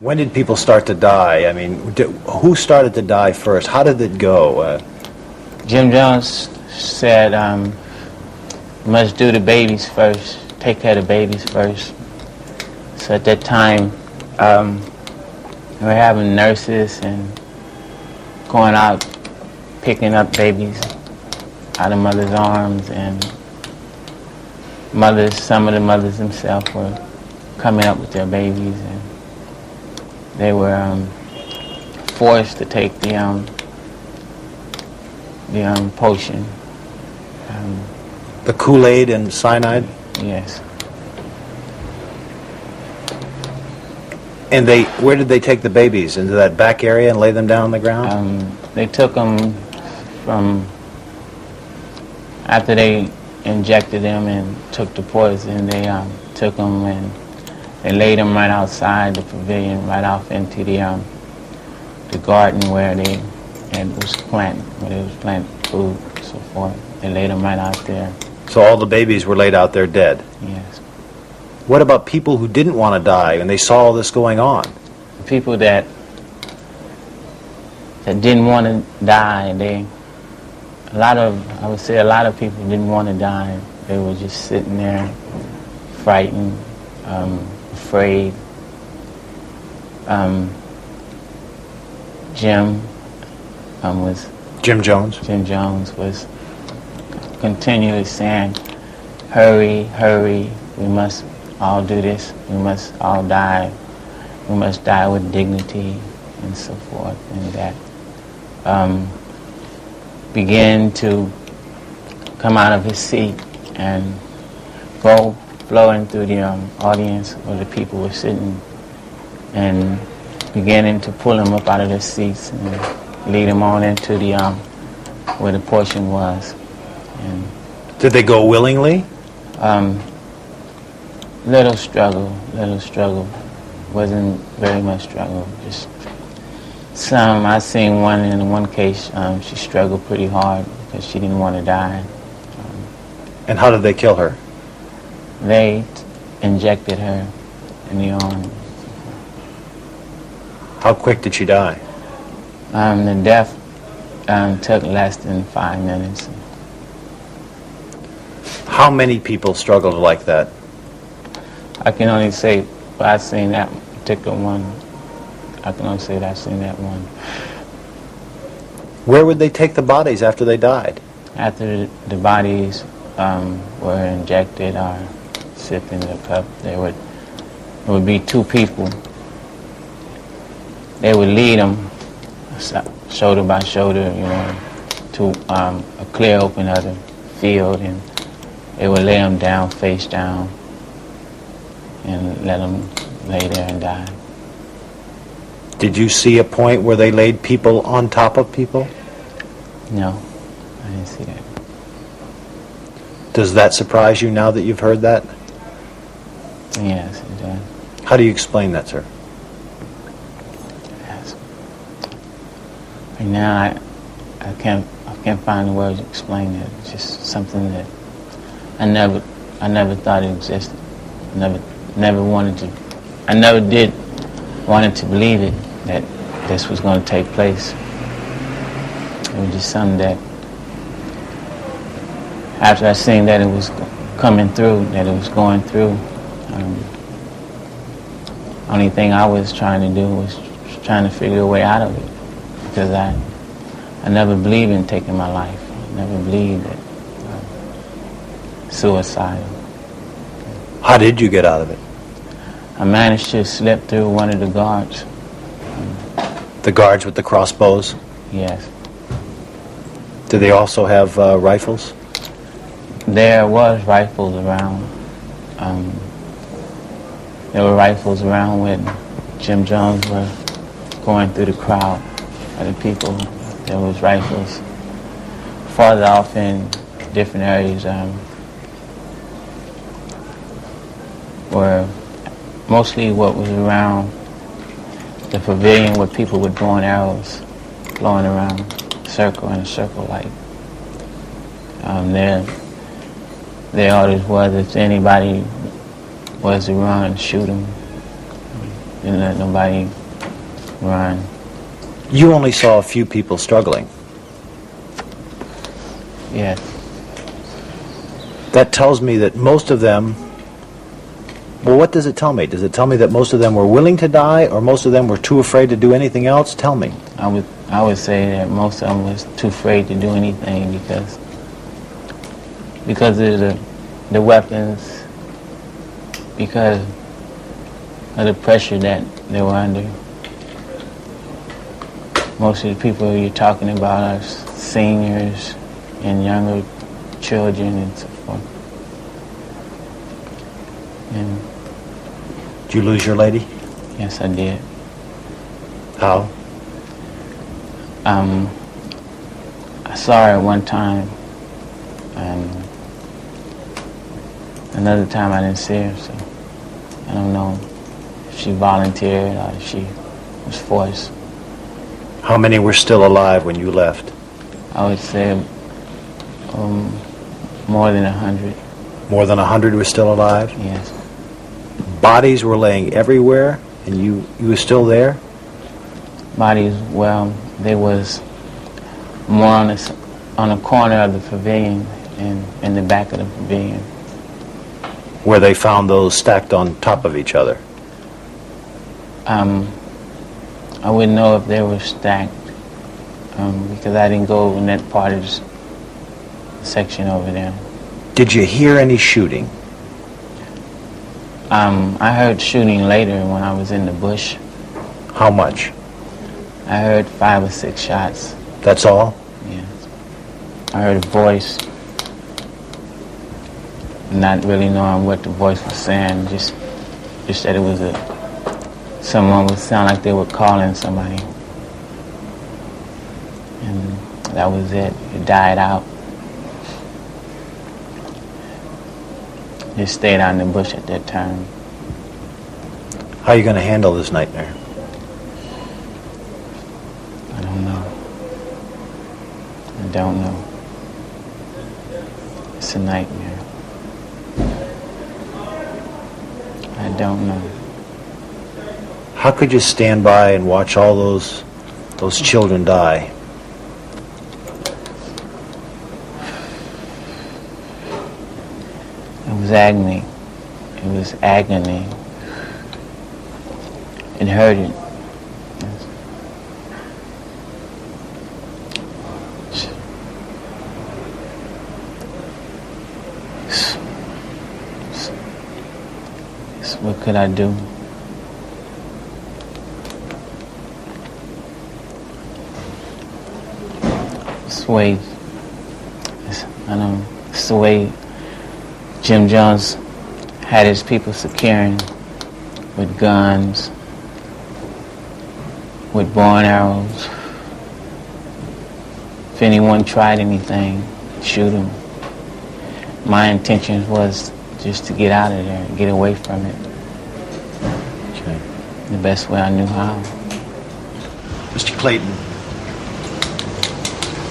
When did people start to die? I mean, who started to die first? How did it go? Jim Jones said, "You must do the babies first, take care of the babies first." So at that time, we were having nurses and going out, picking up babies out of mothers' arms, and some of the mothers themselves were coming up with their babies, and they were forced to take the potion. The Kool-Aid and cyanide? Yes. And where did they take the babies? Into that back area and lay them down on the ground? They took them from, after they injected them and took the poison, they took them and they laid them right outside the pavilion, right off into the garden where they was planting food and so forth. They laid them right out there. So all the babies were laid out there dead? Yes. What about people who didn't want to die and they saw all this going on? The people that didn't want to die, I would say a lot of people didn't want to die. They were just sitting there, frightened, afraid. Jim Jones was continually saying, "Hurry, hurry, we must all do this, we must all die, we must die with dignity," and so forth, and that began to come out of his seat and go flowing through the audience where the people were sitting, and beginning to pull them up out of their seats and lead them on into the where the portion was. And did they go willingly? Little struggle. Wasn't very much struggle. Just some. I seen one in one case. She struggled pretty hard because she didn't want to die. And how did they kill her? They injected her in the arm. How quick did she die? The death took less than 5 minutes. How many people struggled like that? I can only say, I've seen that particular one. I can only say that I've seen that one. Where would they take the bodies after they died? After the bodies were injected or sipped in the cup, there would be 2 people. They would lead them shoulder by shoulder, to a clear open other field, and they would lay them down, face down, and let them lay there and die. Did you see a point where they laid people on top of people? No, I didn't see that. Does that surprise you now that you've heard that? Yes, it does. How do you explain that, sir? Yes. Right now, I can't find the words to explain it. It's just something that I never thought it existed. I never did wanted to believe it, that this was going to take place. It was just something that, after I seen that it was coming through, that it was going through, only thing I was trying to do was trying to figure a way out of it, because I never believed in taking my life. I never believed that suicide. How did you get out of it? I managed to slip through one of the guards. The guards with the crossbows? Yes. Do they also have rifles? There was rifles around. There were rifles around when Jim Jones was going through the crowd of the people. There was rifles farther off in different areas where mostly what was around the pavilion where people were throwing arrows, flowing around in a circle like. Their orders was if anybody was to run, shoot them. Didn't let nobody run. You only saw a few people struggling. Yes. That tells me that most of them, well, what does it tell me? Does it tell me that most of them were willing to die, or most of them were too afraid to do anything else? Tell me. I would say that most of them was too afraid to do anything because of the weapons, because of the pressure that they were under. Most of the people you're talking about are seniors and younger children and so forth. And Did you lose your lady? yes, I did. How? I saw her at one time, and another time I didn't see her, so I don't know if she volunteered or if she was forced. How many were still alive when you left? I would say more than 100, More than 100 were still alive? yes. Bodies were laying everywhere, and you were still there? Bodies, well, they was more on the corner of the pavilion and in the back of the pavilion. Where they found those stacked on top of each other? I wouldn't know if they were stacked because I didn't go in that part of the section over there. Did you hear any shooting? I heard shooting later when I was in the bush. How much? I heard 5 or 6 shots. That's all? Yes. I heard a voice, not really knowing what the voice was saying, just that it was someone would sound like they were calling somebody. And that was it. It died out. Just stayed out in the bush at that time. How are you going to handle this nightmare? I don't know. I don't know. It's a nightmare. I don't know. How could you stand by and watch all those children die? It was agony. It was agony. It hurted. What could I do? It's the way, I know, it's the way Jim Jones had his people securing with guns, with bow and arrows. If anyone tried anything, shoot them. My intention was just to get out of there, get away from it. Okay. The best way I knew how. Mr. Clayton,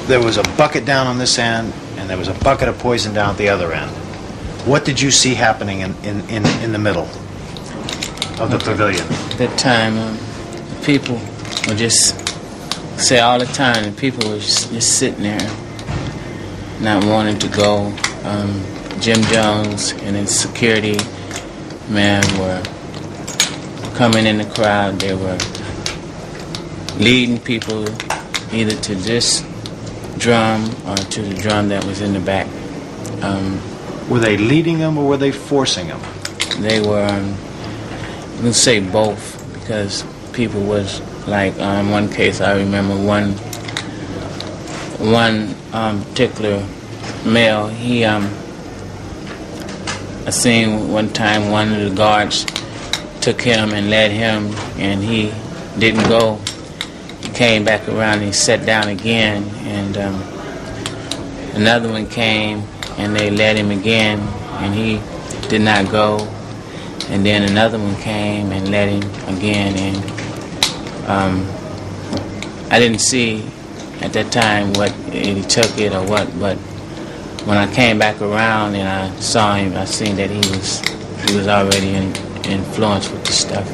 there was a bucket down on this end, and there was a bucket of poison down at the other end. What did you see happening in the middle of the pavilion? At that time, the people would just say all the time, the people were just sitting there, not wanting to go. Jim Jones and his security men were coming in the crowd. They were leading people either to this drum or to the drum that was in the back. Were they leading them or were they forcing them? They were, let's say both, because people was like, in one case I remember one particular male, he, I seen one time one of the guards took him and led him, and he didn't go. He came back around and he sat down again, and another one came and they led him again, and he did not go. And then another one came and led him again, and I didn't see at that time what he took it or what, but when I came back around and I saw him, I seen that he was already influenced with the stuff.